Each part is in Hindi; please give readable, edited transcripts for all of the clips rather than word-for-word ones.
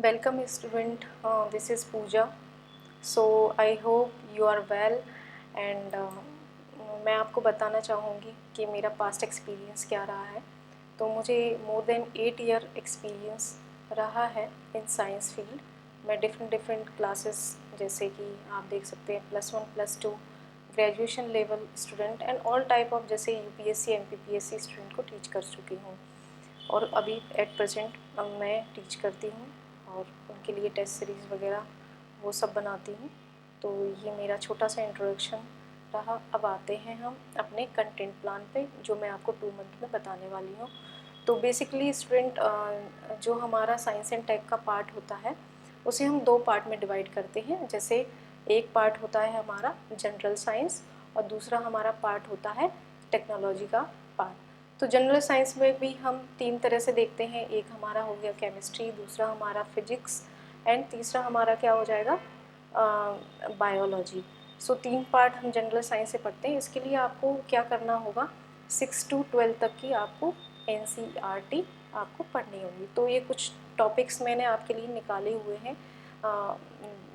Welcome student, this is Pooja. So I hope you are well and मैं आपको बताना चाहूँगी कि मेरा पास्ट एक्सपीरियंस क्या रहा है। तो मुझे मोर देन 8 ईयर एक्सपीरियंस रहा है इन साइंस फील्ड। मैं डिफरेंट क्लासेस जैसे कि आप देख सकते हैं +1 +2 graduation level student and all type of जैसे यूपीएससी एमपीपीएससी स्टूडेंट को टीच कर चुकी हूँ और अभी एट प्रेजेंट मैं टीच करती हूँ और उनके लिए टेस्ट सीरीज़ वगैरह वो सब बनाती हूँ। तो ये मेरा छोटा सा इंट्रोडक्शन रहा। अब आते हैं हम अपने कंटेंट प्लान पे जो मैं आपको 2 मंथ में बताने वाली हूँ। तो बेसिकली स्टूडेंट जो हमारा साइंस एंड टेक का पार्ट होता है उसे हम 2 पार्ट में डिवाइड करते हैं। जैसे एक पार्ट होता है हमारा जनरल साइंस और दूसरा हमारा पार्ट होता है टेक्नोलॉजी का पार्ट। तो जनरल साइंस में भी हम 3 तरह से देखते हैं। एक हमारा हो गया केमिस्ट्री, दूसरा हमारा फिजिक्स एंड तीसरा हमारा क्या हो जाएगा बायोलॉजी। सो 3 पार्ट हम जनरल साइंस से पढ़ते हैं। इसके लिए आपको क्या करना होगा, 6 to 12 तक की आपको NCERT आपको पढ़नी होगी। तो ये कुछ टॉपिक्स मैंने आपके लिए निकाले हुए हैं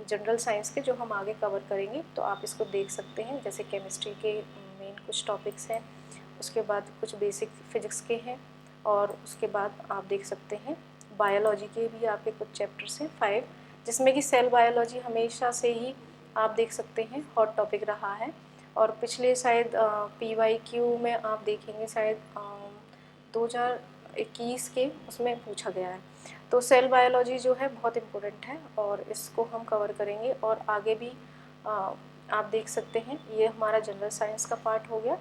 जनरल साइंस के जो हम आगे कवर करेंगे। तो आप इसको देख सकते हैं। जैसे केमिस्ट्री के मेन कुछ टॉपिक्स हैं, उसके बाद कुछ बेसिक फिजिक्स के हैं और उसके बाद आप देख सकते हैं बायोलॉजी के भी आपके कुछ चैप्टर्स हैं 5, जिसमें कि सेल बायोलॉजी हमेशा से ही आप देख सकते हैं हॉट टॉपिक रहा है। और पिछले शायद PYQ में आप देखेंगे शायद 2021 के उसमें पूछा गया है। तो सेल बायोलॉजी जो है बहुत इम्पोर्टेंट है और इसको हम कवर करेंगे। और आगे भी आप देख सकते हैं ये हमारा जनरल साइंस का पार्ट हो गया।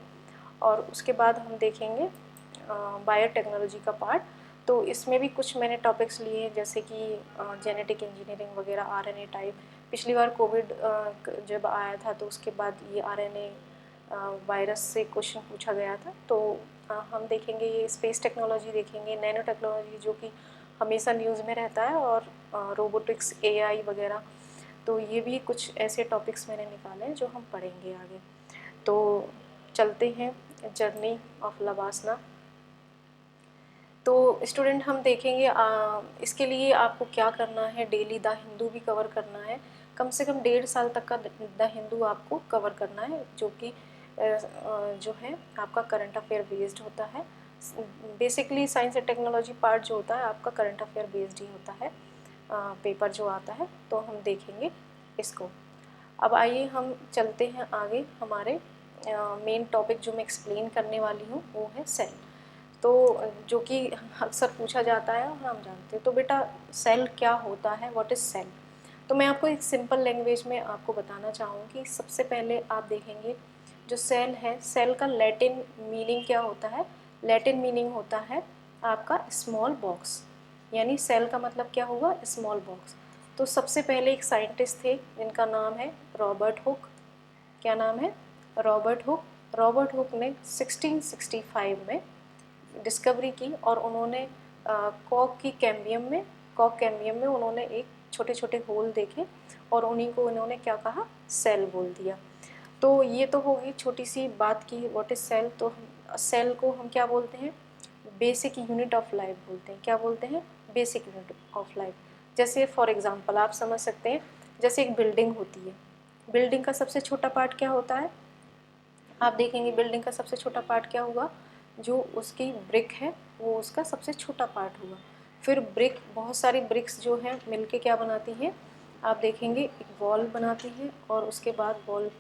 और उसके बाद हम देखेंगे बायोटेक्नोलॉजी का पार्ट। तो इसमें भी कुछ मैंने टॉपिक्स लिए हैं जैसे कि जेनेटिक इंजीनियरिंग वगैरह, RNA टाइप। पिछली बार कोविड जब आया था तो उसके बाद ये RNA वायरस से क्वेश्चन पूछा गया था। तो हम देखेंगे ये स्पेस टेक्नोलॉजी देखेंगे, नैनो टेक्नोलॉजी जो कि हमेशा न्यूज़ में रहता है, और रोबोटिक्स, AI वगैरह। तो ये भी कुछ ऐसे टॉपिक्स मैंने निकाले हैं जो हम पढ़ेंगे आगे। तो चलते हैं जर्नी ऑफ लवासना। तो स्टूडेंट हम देखेंगे इसके लिए आपको क्या करना है। डेली द हिंदू भी कवर करना है, कम से कम 1.5 साल तक का द हिंदू आपको कवर करना है, जो कि जो है आपका करंट अफेयर बेस्ड होता है। Basically science and technology part जो होता है आपका करंट अफेयर बेस्ड ही होता है पेपर जो आता है। तो हम देखेंगे इसको। अब आइए हम चलते हैं आगे। हमारे मेन टॉपिक जो मैं एक्सप्लेन करने वाली हूँ वो है सेल। तो जो कि अक्सर पूछा जाता है और हम जानते हैं। तो बेटा सेल क्या होता है, व्हाट इज़ सेल। तो मैं आपको एक सिंपल लैंग्वेज में आपको बताना चाहूँगी। सबसे पहले आप देखेंगे जो सेल है, सेल का लैटिन मीनिंग क्या होता है। लैटिन मीनिंग होता है आपका स्मॉल बॉक्स, यानी सेल का मतलब क्या होगा, स्मॉल बॉक्स। तो सबसे पहले एक साइंटिस्ट थे जिनका नाम है रॉबर्ट हुक। क्या नाम है, रॉबर्ट हुक। रॉबर्ट हुक ने 1665 में डिस्कवरी की और उन्होंने कॉक कैम्बियम में उन्होंने एक छोटे छोटे होल देखे और उन्हीं को उन्होंने क्या कहा, सेल बोल दिया। तो ये तो होगी छोटी सी बात की व्हाट इज सेल। तो सेल को हम क्या बोलते हैं, बेसिक यूनिट ऑफ लाइफ बोलते हैं। क्या बोलते हैं, बेसिक यूनिट ऑफ लाइफ। जैसे फॉर एग्जांपल आप समझ सकते हैं, जैसे एक बिल्डिंग होती है, बिल्डिंग का सबसे छोटा पार्ट क्या होता है। आप देखेंगे बिल्डिंग का सबसे छोटा पार्ट क्या होगा, जो उसकी ब्रिक है वो उसका सबसे छोटा पार्ट होगा। फिर ब्रिक, बहुत सारी ब्रिक्स जो हैं मिलके क्या बनाती हैं, आप देखेंगे एक वॉल बनाती है और उसके बाद वॉल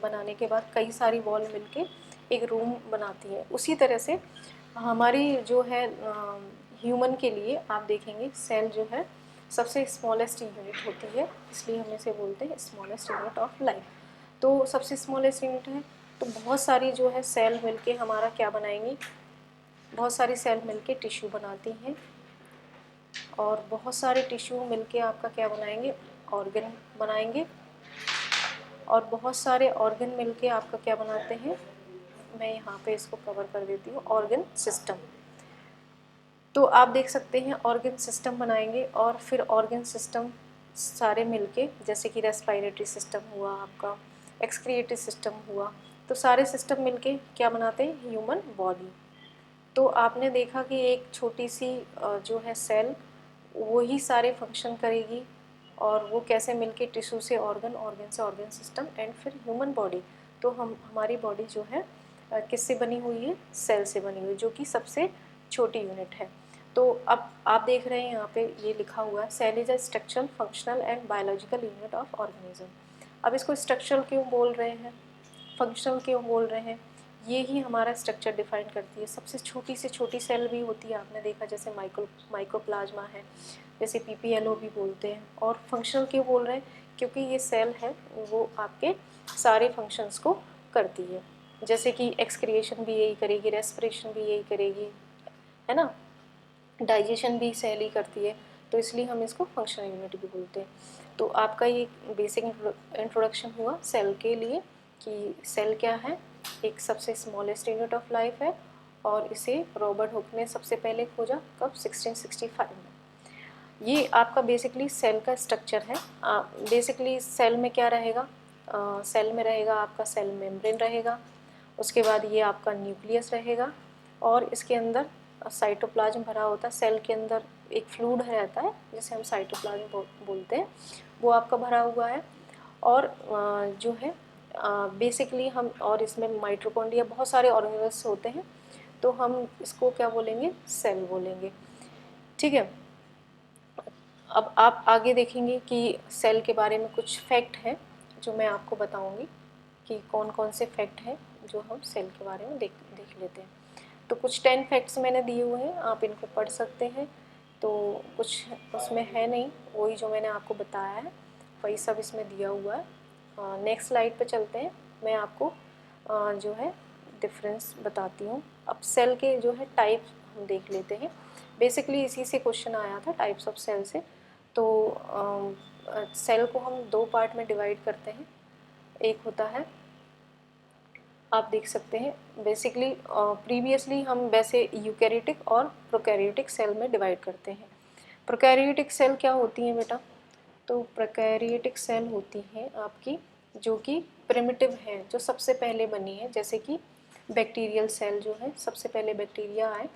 बनाने के बाद कई सारी वॉल मिलके एक रूम बनाती है। उसी तरह से हमारी जो है ह्यूमन के लिए आप देखेंगे सेल जो है सबसे स्मॉलेस्ट यूनिट होती है, इसलिए हम इसे बोलते हैं स्मॉलेस्ट यूनिट ऑफ लाइफ। तो सबसे स्मॉलेस्ट यूनिट है। तो बहुत सारी जो है सेल मिलके हमारा क्या बनाएंगी, बहुत सारी सेल मिलके टिश्यू बनाती हैं और बहुत सारे टिश्यू मिलके आपका क्या बनाएंगे, ऑर्गन बनाएंगे। और बहुत सारे ऑर्गन मिलके आपका क्या बनाते हैं, मैं यहाँ पे इसको कवर कर देती हूँ, ऑर्गन सिस्टम। तो आप देख सकते हैं ऑर्गन सिस्टम बनाएंगे और फिर ऑर्गन सिस्टम सारे मिलके, जैसे कि रेस्पिरेटरी सिस्टम हुआ आपका, एक्सक्रिएटरी सिस्टम हुआ, तो सारे सिस्टम मिलके क्या बनाते हैं, ह्यूमन बॉडी। तो आपने देखा कि एक छोटी सी जो है सेल वही सारे फंक्शन करेगी, और वो कैसे मिलके टिश्यू से ऑर्गन, ऑर्गन से ऑर्गन सिस्टम, एंड फिर ह्यूमन बॉडी। तो हमारी बॉडी जो है किससे बनी हुई है? सेल से बनी हुई, जो कि सबसे छोटी यूनिट है। तो अब आप देख रहे हैं यहाँ पे ये लिखा हुआ है, cell is a structural, functional and biological unit of organism. अब इसको स्ट्रक्चरल क्यों बोल रहे हैं, फंक्शनल क्यों बोल रहे हैं? ये ही हमारा स्ट्रक्चर डिफाइन करती है। सबसे छोटी से छोटी सेल भी होती है, आपने देखा, जैसे माइक्रोप्लाज्मा है, जैसे पीपीएलओ भी बोलते हैं। और फंक्शनल क्यों बोल रहे हैं? क्योंकि ये सेल है वो आपके सारे फंक्शंस को करती है, जैसे कि एक्सक्रिएशन भी यही करेगी, रेस्पिरेशन भी यही करेगी, है ना, डाइजेशन भी सेल ही करती है। तो इसलिए हम इसको फंक्शनल यूनिट भी बोलते हैं। तो आपका ये बेसिक इंट्रोडक्शन हुआ सेल के लिए कि सेल क्या है, एक सबसे स्मॉलेस्ट यूनिट ऑफ लाइफ है, और इसे रॉबर्ट हुक ने सबसे पहले खोजा, कब? 1665 में। ये आपका बेसिकली सेल का स्ट्रक्चर है। बेसिकली सेल में क्या रहेगा? सेल में रहेगा आपका सेल मेम्ब्रेन रहेगा, उसके बाद ये आपका न्यूक्लियस रहेगा, और इसके अंदर साइटोप्लाज्म भरा होता है। सेल के अंदर एक फ्लूइड रहता है जिसे हम साइटोप्लाज्म बोलते हैं, वो आपका भरा हुआ है। और जो है बेसिकली हम, और इसमें माइटोकॉन्ड्रिया, बहुत सारे ऑर्गेनेल्स होते हैं, तो हम इसको क्या बोलेंगे? सेल बोलेंगे, ठीक है। अब आप आगे देखेंगे कि सेल के बारे में कुछ फैक्ट हैं जो मैं आपको बताऊंगी कि कौन कौन से फैक्ट हैं जो हम सेल के बारे में देख लेते हैं। तो कुछ 10 फैक्ट्स मैंने दिए हुए हैं, आप इनको पढ़ सकते हैं। तो कुछ उसमें है नहीं, वही जो मैंने आपको बताया है वही सब इसमें दिया हुआ है। नेक्स्ट स्लाइड पे चलते हैं, मैं आपको जो है डिफरेंस बताती हूँ। अब सेल के जो है टाइप हम देख लेते हैं। बेसिकली इसी से क्वेश्चन आया था, टाइप्स ऑफ सेल से। तो सेल को हम दो पार्ट में डिवाइड करते हैं। एक होता है, आप देख सकते हैं, बेसिकली प्रीवियसली हम वैसे यूकैरियोटिक और प्रोकैरियोटिक सेल में डिवाइड करते हैं। प्रोकैरियोटिक सेल क्या होती हैं बेटा? तो प्रोकैरियोटिक सेल होती हैं आपकी जो कि प्रिमिटिव है, जो सबसे पहले बनी है, जैसे कि बैक्टीरियल सेल जो है, सबसे पहले बैक्टीरिया आए,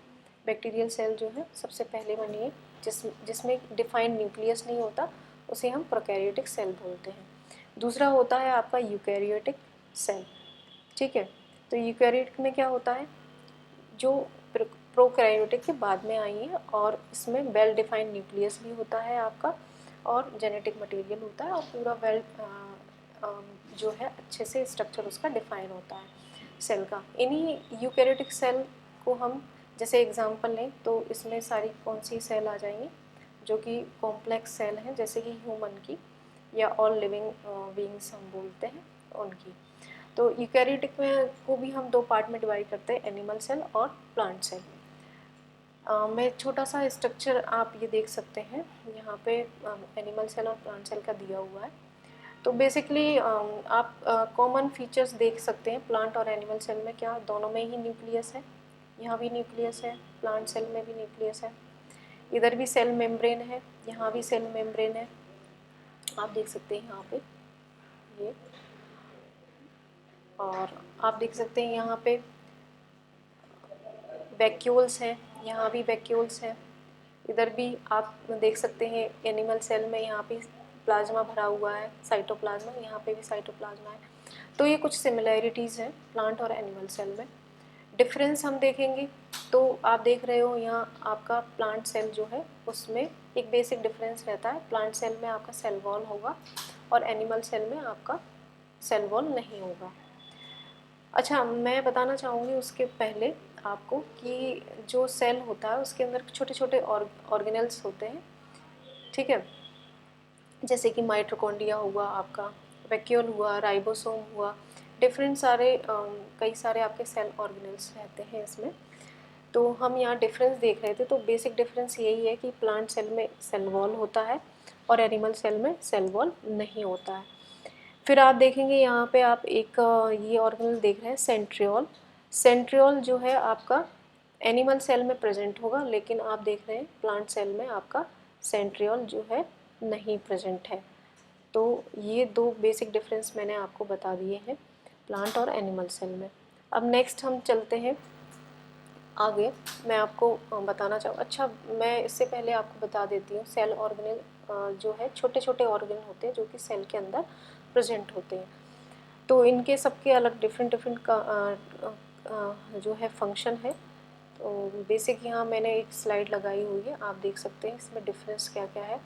बैक्टीरियल सेल जो है सबसे पहले बनी है, जिसमें डिफाइंड न्यूक्लियस नहीं होता, उसे हम प्रोकैरियोटिक सेल बोलते हैं। दूसरा होता है आपका यूकैरियोटिक सेल, ठीक है। तो यूकैरियोटिक में क्या होता है, जो प्रोकैरियोटिक के बाद में आई है, और इसमें वेल डिफाइंड न्यूक्लियस भी होता है आपका, और जेनेटिक मटेरियल होता है, और पूरा वेल जो है अच्छे से स्ट्रक्चर उसका डिफाइन होता है सेल का। इन्हीं यूकैरियोटिक सेल को हम जैसे एग्जांपल लें तो इसमें सारी कौन सी सेल आ जाएंगी, जो कि कॉम्प्लेक्स सेल हैं, जैसे कि ह्यूमन की या ऑल लिविंग बीइंग्स हम बोलते हैं उनकी। तो यूकैरियोटिक में को भी हम दो पार्ट में डिवाइड करते हैं, एनिमल सेल और प्लांट सेल। मैं छोटा सा स्ट्रक्चर आप ये देख सकते हैं यहाँ पे, एनिमल सेल और प्लांट सेल का दिया हुआ है। तो बेसिकली आप कॉमन फीचर्स देख सकते हैं प्लांट और एनिमल सेल में, क्या दोनों में ही न्यूक्लियस है, यहाँ भी न्यूक्लियस है, प्लांट सेल में भी न्यूक्लियस है, इधर भी सेल मेम्ब्रेन है, यहाँ भी सेल मेम्ब्रेन है, आप देख सकते हैं यहाँ पे ये, और आप देख सकते हैं यहाँ पे वैक्यूल्स हैं, यहाँ भी वैक्यूल्स हैं, इधर भी आप देख सकते हैं एनिमल सेल में, यहाँ पे प्लाज्मा भरा हुआ है, साइटोप्लाज्मा, यहाँ पे भी साइटोप्लाज्मा है। तो ये कुछ सिमिलैरिटीज़ हैं प्लांट और एनिमल सेल में। डिफरेंस हम देखेंगे तो आप देख रहे हो यहाँ आपका प्लांट सेल जो है उसमें एक बेसिक डिफरेंस रहता है, प्लांट सेल में आपका सेल वॉल होगा और एनिमल सेल में आपका सेल वॉल नहीं होगा। अच्छा, मैं बताना चाहूँगी उसके पहले आपको कि जो सेल होता है उसके अंदर छोटे छोटे ऑर्गेनेल्स होते हैं, ठीक है, जैसे कि माइटोकॉन्ड्रिया हुआ आपका, वैक्यूल हुआ, राइबोसोम हुआ, डिफरेंट सारे कई सारे आपके सेल ऑर्गेनेल्स रहते हैं इसमें। तो हम यहाँ डिफरेंस देख रहे थे, तो बेसिक डिफरेंस यही है कि प्लांट सेल में सेल वॉल होता है और एनिमल सेल में सेल वॉल नहीं होता है। फिर आप देखेंगे यहाँ पे आप एक ये ऑर्गेनेल देख रहे हैं सेंट्रियोल। सेंट्रियोल जो है आपका एनिमल सेल में प्रेजेंट होगा, लेकिन आप देख रहे हैं प्लांट सेल में आपका सेंट्रियोल जो है नहीं प्रेजेंट है। तो ये दो बेसिक डिफरेंस मैंने आपको बता दिए हैं प्लांट और एनिमल सेल में। अब नेक्स्ट हम चलते हैं आगे मैं आपको बताना चाहूँ, अच्छा मैं इससे पहले आपको बता देती हूँ, सेल ऑर्गेनेल जो है छोटे छोटे ऑर्गन होते हैं जो कि सेल के अंदर प्रेजेंट होते हैं। तो इनके सबके अलग डिफरेंट डिफरेंट का जो है फंक्शन है। तो बेसिक यहाँ मैंने एक स्लाइड लगाई हुई है, आप देख सकते हैं इसमें डिफरेंस क्या क्या है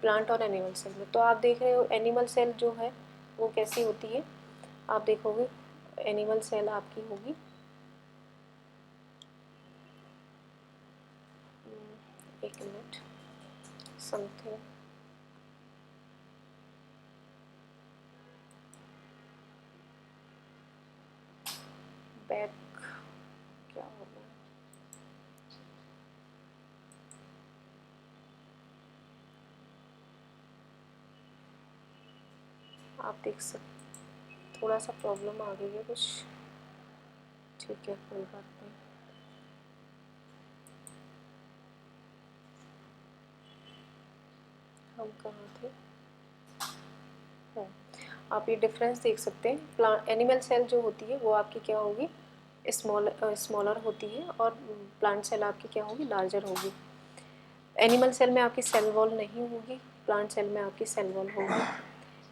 प्लांट और एनिमल सेल में। तो आप देख रहे हो एनिमल सेल जो है वो कैसी होती है, आप देखोगे एनिमल सेल आपकी होगी एक मिनट समथिंग बैक क्या हो गया, आप देख सकते थोड़ा सा प्रॉब्लम आ गई है कुछ, ठीक है कोई बात नहीं। हम कहाँ थे, आप ये डिफरेंस देख सकते हैं। प्लांट एनिमल सेल जो होती है वो आपकी क्या होगी, स्मॉलर होती है, और प्लांट सेल आपकी क्या होगी, लार्जर होगी। एनिमल सेल में आपकी सेल वॉल नहीं होगी, प्लांट सेल में आपकी सेल वॉल होगी।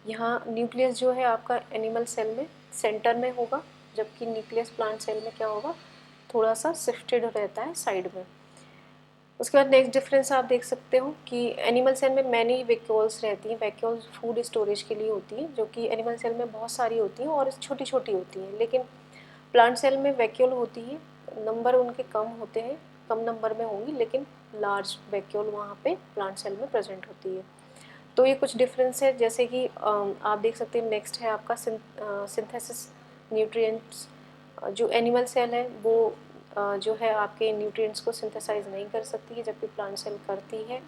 यहाँ न्यूक्लियस जो है आपका एनिमल सेल में सेंटर में होगा, जबकि न्यूक्लियस प्लांट सेल में क्या होगा, थोड़ा सा शिफ्टेड रहता है साइड में। उसके बाद नेक्स्ट डिफरेंस आप देख सकते हो कि एनिमल सेल में मैनी वैक्यूल्स रहती हैं, वैक्यूल्स फूड स्टोरेज के लिए होती हैं, जो कि एनिमल सेल में बहुत सारी होती हैं और छोटी छोटी होती हैं। लेकिन प्लांट सेल में वैक्यूल होती है, नंबर उनके कम होते हैं, कम नंबर में होंगी, लेकिन लार्ज वैक्यूल वहाँ पे प्लांट सेल में प्रेजेंट होती है। तो ये कुछ डिफरेंस है, जैसे कि आप देख सकते हैं नेक्स्ट है आपका सिंथेसिस न्यूट्रिएंट्स। जो एनिमल सेल है वो जो है आपके न्यूट्रिएंट्स को सिंथेसाइज नहीं कर सकती है, जबकि प्लांट सेल करती है।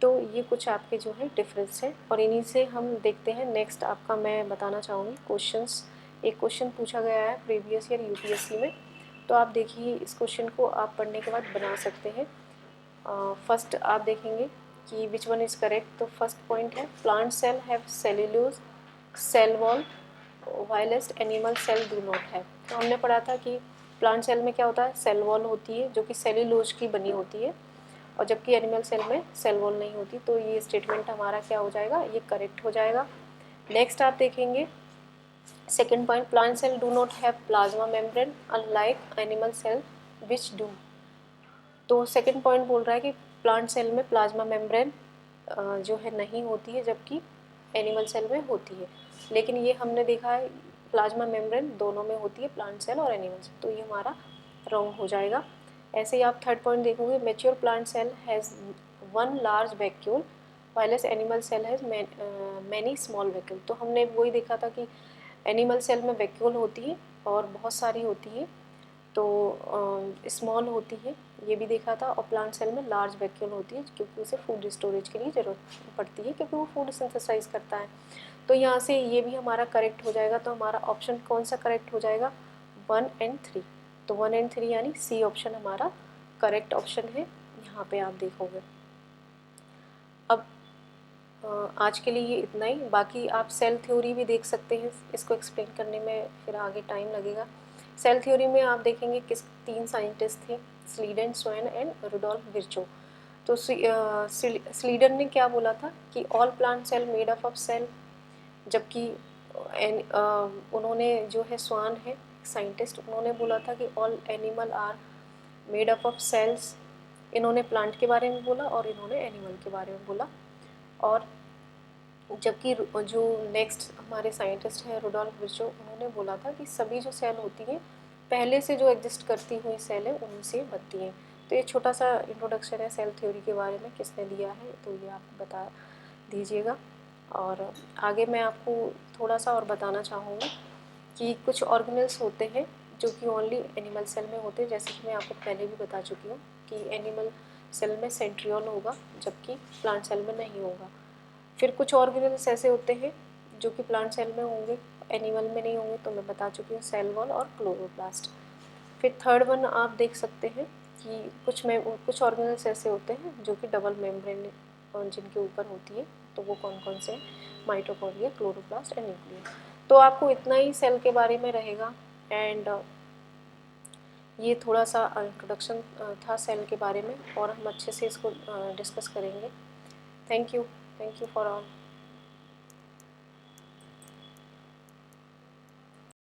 तो ये कुछ आपके जो है डिफरेंस है, और इन्हीं से हम देखते हैं नेक्स्ट आपका मैं बताना चाहूँगी क्वेश्चंस। एक क्वेश्चन पूछा गया है प्रीवियस ईयर यूपीएससी में, तो आप देखिए इस क्वेश्चन को आप पढ़ने के बाद बना सकते हैं। फर्स्ट आप देखेंगे कि विच वन इज़ करेक्ट। तो फर्स्ट पॉइंट है plant cell have cellulose cell wall whilst animal cell do not have. तो हमने पढ़ा था कि प्लांट सेल में क्या होता है, सेल वॉल होती है जो कि सेल्यूलोज की बनी होती है, और जबकि एनिमल सेल में सेल वॉल नहीं होती। तो ये स्टेटमेंट हमारा क्या हो जाएगा, ये करेक्ट हो जाएगा। नेक्स्ट आप देखेंगे second point, plant cell do not have plasma membrane unlike animal cell which do. तो सेकेंड पॉइंट बोल रहा है कि प्लांट सेल में प्लाज्मा मेम्ब्रेन जो है नहीं होती है, जबकि एनिमल सेल में होती है। लेकिन ये हमने देखा है प्लाज्मा मेम्ब्रेन दोनों में होती है, प्लांट सेल और एनिमल सेल, तो ये हमारा रॉन्ग हो जाएगा। ऐसे ही आप थर्ड पॉइंट देखोगे, mature plant cell has one large vacuole whilst animal cell has many small vacuole. तो हमने वही देखा था कि एनिमल सेल में वैक्यूल होती है और बहुत सारी होती है, तो स्मॉल होती है, ये भी देखा था। और प्लांट सेल में लार्ज वैक्यूल होती है, क्योंकि उसे फूड स्टोरेज के लिए ज़रूरत पड़ती है, क्योंकि वो फूड सिंथेसाइज करता है। तो यहाँ से ये भी हमारा करेक्ट हो जाएगा। तो हमारा ऑप्शन कौन सा करेक्ट हो जाएगा, 1 एंड 3। तो 1 एंड 3 यानी सी ऑप्शन हमारा करेक्ट ऑप्शन है, यहाँ पे आप देखोगे। अब आज के लिए ये इतना ही, बाकी आप सेल थ्योरी भी देख सकते हैं, इसको एक्सप्लेन करने में फिर आगे टाइम लगेगा। सेल थ्योरी में आप देखेंगे किस 3 साइंटिस्ट थे, Schleiden, Schwann and Rudolf Virchow. तो स्लीडन ने क्या बोला था कि all plant cell made up of cell, जबकि उन्होंने जो है स्वान है साइंटिस्ट, उन्होंने बोला था कि all animal are made up of cells. इन्होंने प्लांट के बारे में बोला और इन्होंने एनिमल के बारे में बोला। और जबकि जो नेक्स्ट हमारे साइंटिस्ट हैं रुडोल्फ विर्चो, उन्होंने बोला था कि सभी जो सेल होती हैं पहले से जो एग्जिस्ट करती हुई सेल है उनसे बनती हैं। तो ये छोटा सा इंट्रोडक्शन है सेल थ्योरी के बारे में, किसने दिया है तो ये आप बता दीजिएगा। और आगे मैं आपको थोड़ा सा और बताना चाहूँगी कि कुछ ऑर्गेनेल्स होते हैं जो कि ओनली एनिमल सेल में होते हैं, जैसे कि मैं आपको पहले भी बता चुकी हूँ कि एनिमल सेल में सेंट्रियोल होगा, जबकि प्लांट सेल में नहीं होगा। फिर कुछ ऑर्गेनेल्स ऐसे होते हैं जो कि प्लांट सेल में होंगे, एनिमल में नहीं होंगे, तो मैं बता चुकी हूँ सेल वॉल और क्लोरोप्लास्ट। फिर थर्ड वन आप देख सकते हैं कि कुछ ऑर्गेनेल्स ऐसे होते हैं जो कि डबल मेम्ब्रेन जिनके ऊपर होती है, तो वो कौन कौन से हैं, माइटोकॉन्ड्रिया, क्लोरोप्लास्ट एंड न्यूक्लियस। तो आपको इतना ही सेल के बारे में रहेगा। एंड ये थोड़ा सा इंट्रोडक्शन था सेल के बारे में, और हम अच्छे से इसको डिस्कस करेंगे। Thank you for all.